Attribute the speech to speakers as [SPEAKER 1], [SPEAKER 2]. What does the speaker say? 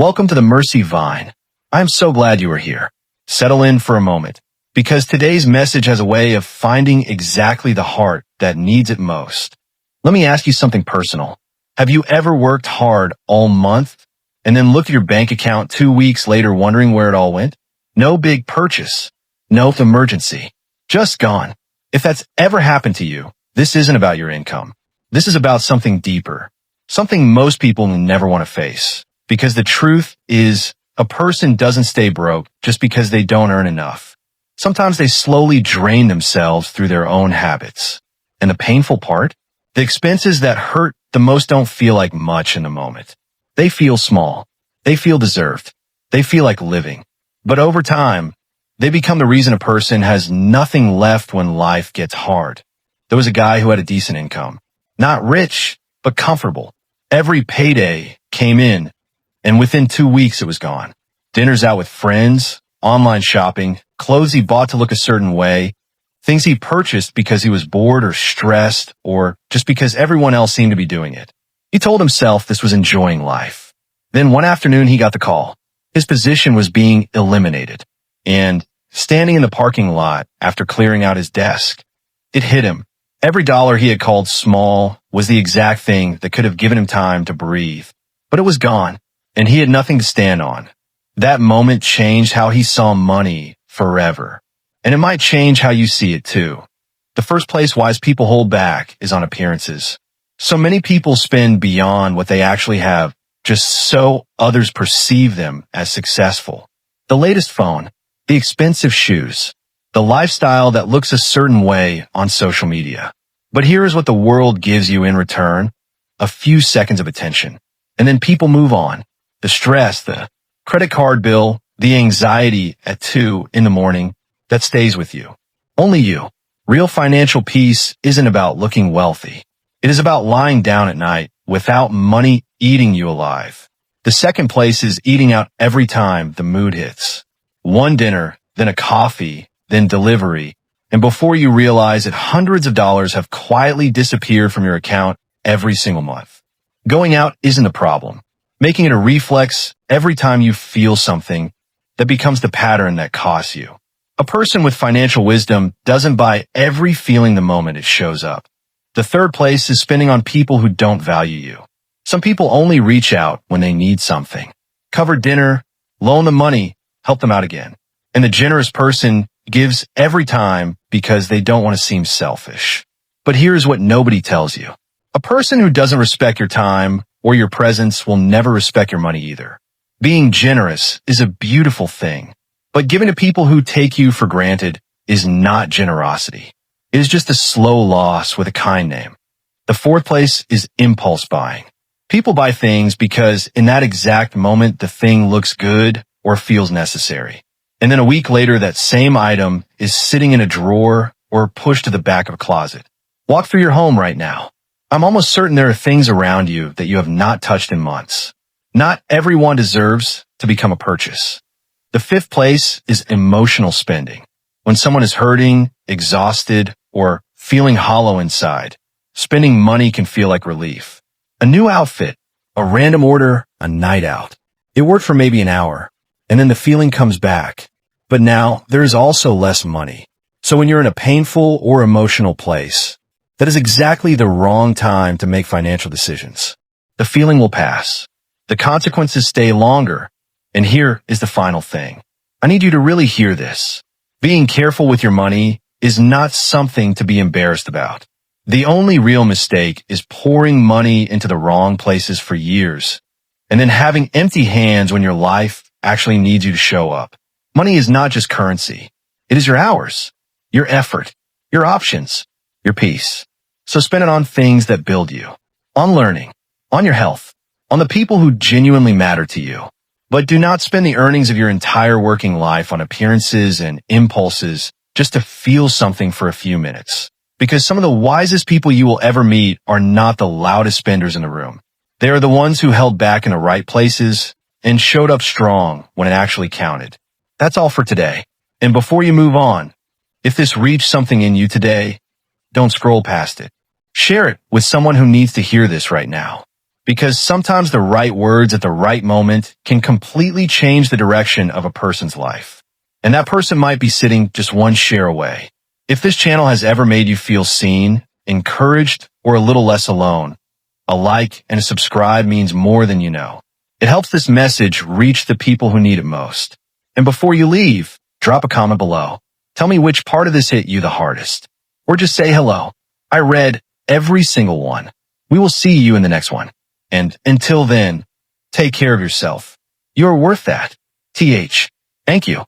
[SPEAKER 1] Welcome to the Mercy Vine. I am so glad you are here. Settle in for a moment, because today's message has a way of finding exactly the heart that needs it most. Let me ask you something personal. Have you ever worked hard all month and then look at your bank account 2 weeks later wondering where it all went? No big purchase. No emergency. Just gone. If that's ever happened to you, this isn't about your income. This is about something deeper. Something most people never want to face. Because the truth is, a person doesn't stay broke just because they don't earn enough. Sometimes they slowly drain themselves through their own habits. And the painful part? The expenses that hurt the most don't feel like much in the moment. They feel small. They feel deserved. They feel like living. But over time, they become the reason a person has nothing left when life gets hard. There was a guy who had a decent income. Not rich, but comfortable. Every payday came in, and within 2 weeks it was gone. Dinners out with friends, online shopping, clothes he bought to look a certain way, things he purchased because he was bored or stressed or just because everyone else seemed to be doing it. He told himself this was enjoying life. Then one afternoon he got the call. His position was being eliminated. And standing in the parking lot after clearing out his desk, it hit him. Every dollar he had called small was the exact thing that could have given him time to breathe. But it was gone, and he had nothing to stand on. That moment changed how he saw money forever. And it might change how you see it too. The first place wise people hold back is on appearances. So many people spend beyond what they actually have just so others perceive them as successful. The latest phone, the expensive shoes, the lifestyle that looks a certain way on social media. But here is what the world gives you in return: a few seconds of attention. And then people move on. The stress, the credit card bill, the anxiety at 2 a.m, that stays with you. Only you. Real financial peace isn't about looking wealthy. It is about lying down at night without money eating you alive. The second place is eating out every time the mood hits. One dinner, then a coffee, then delivery, and before you realize it, hundreds of dollars have quietly disappeared from your account every single month. Going out isn't the problem. Making it a reflex every time you feel something that becomes the pattern that costs you. A person with financial wisdom doesn't buy every feeling the moment it shows up. The third place is spending on people who don't value you. Some people only reach out when they need something. Cover dinner, loan them money, help them out again. And the generous person gives every time because they don't want to seem selfish. But here's what nobody tells you. A person who doesn't respect your time or your presence will never respect your money either. Being generous is a beautiful thing, but giving to people who take you for granted is not generosity. It is just a slow loss with a kind name. The fourth place is impulse buying. People buy things because in that exact moment the thing looks good or feels necessary. And then a week later, that same item is sitting in a drawer or pushed to the back of a closet. Walk through your home right now. I'm almost certain there are things around you that you have not touched in months. Not everyone deserves to become a purchase. The fifth place is emotional spending. When someone is hurting, exhausted, or feeling hollow inside, spending money can feel like relief. A new outfit, a random order, a night out. It worked for maybe an hour, and then the feeling comes back. But now there is also less money. So when you're in a painful or emotional place, that is exactly the wrong time to make financial decisions. The feeling will pass. The consequences stay longer. And here is the final thing. I need you to really hear this. Being careful with your money is not something to be embarrassed about. The only real mistake is pouring money into the wrong places for years and then having empty hands when your life actually needs you to show up. Money is not just currency. It is your hours, your effort, your options, your peace. So spend it on things that build you, on learning, on your health, on the people who genuinely matter to you. But do not spend the earnings of your entire working life on appearances and impulses just to feel something for a few minutes. Because some of the wisest people you will ever meet are not the loudest spenders in the room. They are the ones who held back in the right places and showed up strong when it actually counted. That's all for today. And before you move on, if this reached something in you today, don't scroll past it. Share it with someone who needs to hear this right now. because sometimes the right words at the right moment can completely change the direction of a person's life. And that person might be sitting just one share away. If this channel has ever made you feel seen, encouraged, or a little less alone, a like and a subscribe means more than you know. It helps this message reach the people who need it most. And before you leave, drop a comment below. Tell me which part of this hit you the hardest. Or just say hello. I read every single one. We will see you in the next one. And until then, take care of yourself. You're worth that. TH. Thank you.